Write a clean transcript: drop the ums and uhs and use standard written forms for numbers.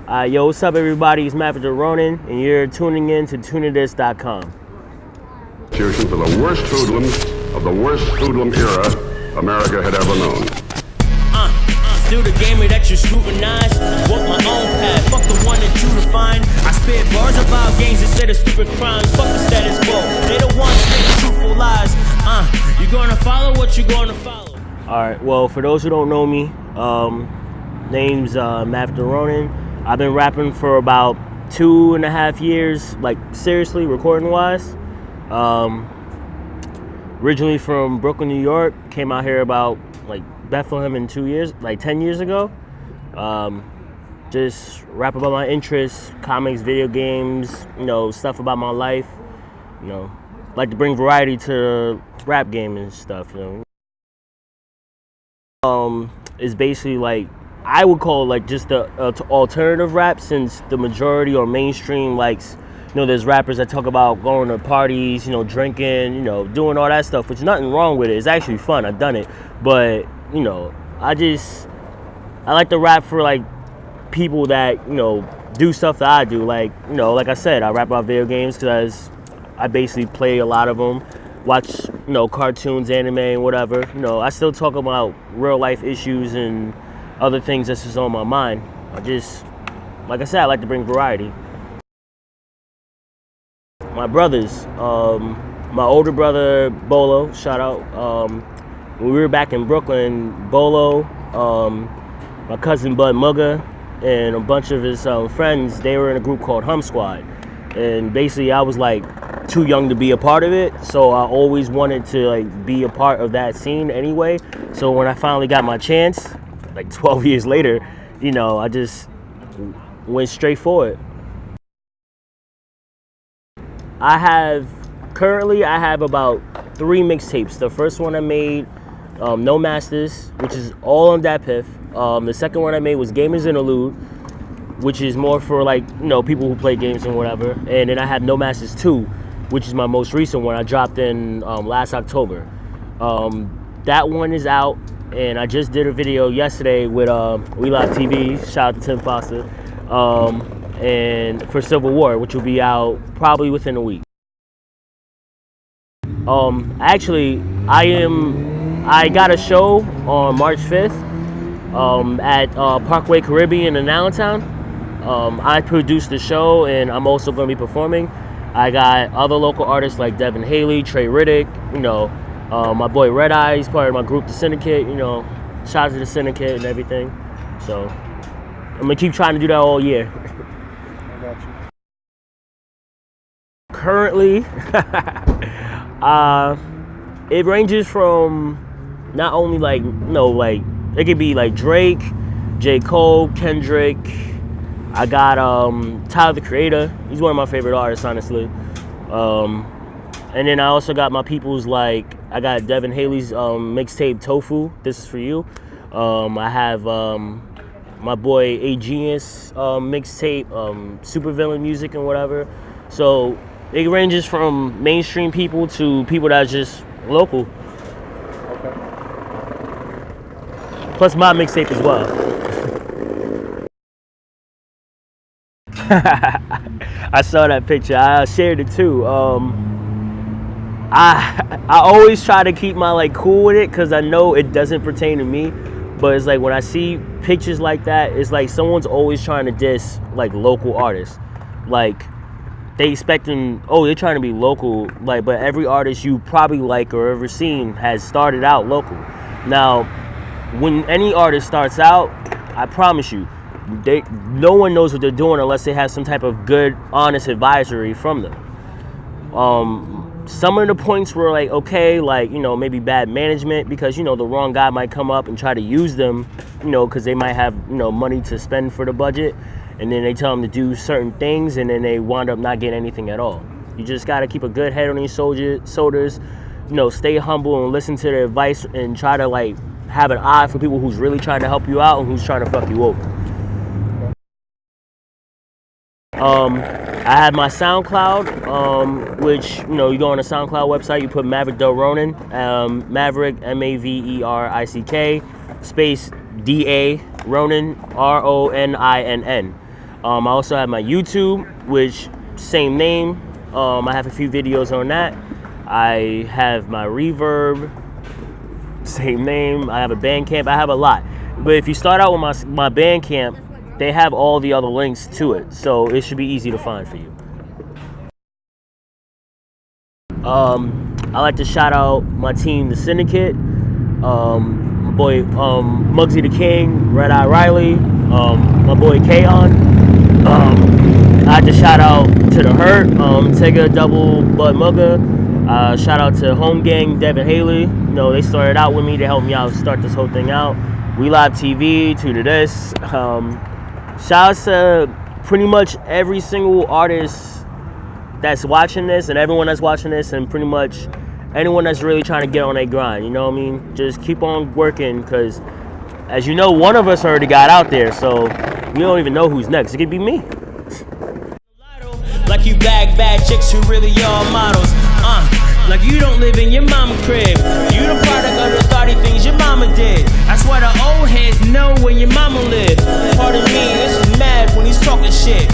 Yo, what's up, everybody? It's Maverick Da Roninn, and you're tuning in to Tune2This.com. For the worst hoodlums of the worst hoodlum era America had ever known. Still the gamer that you scrutinize. Walk my own path, fuck the one that you refine. I spit bars about games instead of stupid crimes. Fuck the status quo, they the ones speaking truthful lies. You gonna follow what you gonna follow. Alright, well, for those who don't know me, name's Maverick Da Roninn. I've been rapping for about 2.5 years, like seriously, recording wise. Originally from Brooklyn, New York, came out here about like Bethlehem in 2 years, like 10 years ago. Just rap about my interests, comics, video games, stuff about my life. Like to bring variety to rap game and stuff. It's basically like, I would call it like just the alternative rap, since the majority or mainstream likes, there's rappers that talk about going to parties, drinking, doing all that stuff, which is nothing wrong with it. It's actually fun. I've done it. But, I like to rap for like people that, do stuff that I do. Like, like I said, I rap about video games because I basically play a lot of them. Watch, cartoons, anime, and whatever. I still talk about real life issues and other things that's just on my mind. Like I said, I like to bring variety. My brothers, my older brother Bolo, shout out. When we were back in Brooklyn, Bolo, my cousin Bud Mugga, and a bunch of his friends, they were in a group called Hum Squad. And basically I was like too young to be a part of it, so I always wanted to like be a part of that scene anyway. So when I finally got my chance, like 12 years later, I just went straight for it. Currently I have about 3 mixtapes. The first one I made, No Masters, which is all on that piff. The second one I made was Gamers Interlude, which is more for like, people who play games and whatever. And then I have No Masters 2, which is my most recent one. I dropped in last October. That one is out, and I just did a video yesterday with We Live TV, shout out to Tim Foster, and for Civil War, which will be out probably within a week. Actually, I got a show on March 5th at Parkway Caribbean in Allentown. I produced the show, and I'm also going to be performing. I got other local artists like Devin Haley, Trey Riddick, my boy Red Eye, he's part of my group, The Syndicate, shout out to The Syndicate and everything. So I'm going to keep trying to do that all year. I got you. Currently, it ranges from not only like, it could be like Drake, J. Cole, Kendrick. I got Tyler, the Creator. He's one of my favorite artists, honestly. And then I also got my peoples, like, I got Devin Haley's mixtape Tofu, This Is For You. I have my boy A Genius mixtape, Supervillain Music and whatever. So it ranges from mainstream people to people that's just local. Okay. Plus my mixtape as well. I saw that picture. I shared it too. I always try to keep my like cool with it because I know it doesn't pertain to me. But it's like when I see pictures like that, it's like someone's always trying to diss like local artists. Like they expecting, they're trying to be local. Like, but every artist you probably like or ever seen has started out local. Now, when any artist starts out, I promise you, no one knows what they're doing unless they have some type of good, honest advisory from them. Some of the points were like, okay, like, maybe bad management because, the wrong guy might come up and try to use them, because they might have, money to spend for the budget. And then they tell them to do certain things and then they wind up not getting anything at all. You just got to keep a good head on your shoulders, stay humble and listen to their advice and try to like have an eye for people who's really trying to help you out and who's trying to fuck you over. I have my SoundCloud, which, you go on the SoundCloud website, you put Maverick Da Roninn, Maverick, Maverick, space D-A, Roninn, Roninn. I also have my YouTube, which same name. I have a few videos on that. I have my Reverb, same name. I have a Bandcamp. I have a lot. But if you start out with my Bandcamp, they have all the other links to it, so it should be easy to find for you. I like to shout out my team, the Syndicate. My boy Muggsy the King, Red Eye Riley, my boy Kaon. I like to shout out to the Hurt, Tega Double Bud Mugga. Shout out to Home Gang, Devin Haley. You know, they started out with me. They helped me out start this whole thing out. We Live TV, Tune2This. Shout out to pretty much every single artist that's watching this, and everyone that's watching this, and pretty much anyone that's really trying to get on their grind. You know what I mean? Just keep on working, because as you know, one of us already got out there, so we don't even know who's next. It could be me. Like you bad chicks who really are models. Like you don't live in your mama crib. You the product of the 30 things your mama did. That's why the old heads know where your mama lived. Pardon me, this is mad when he's talking shit.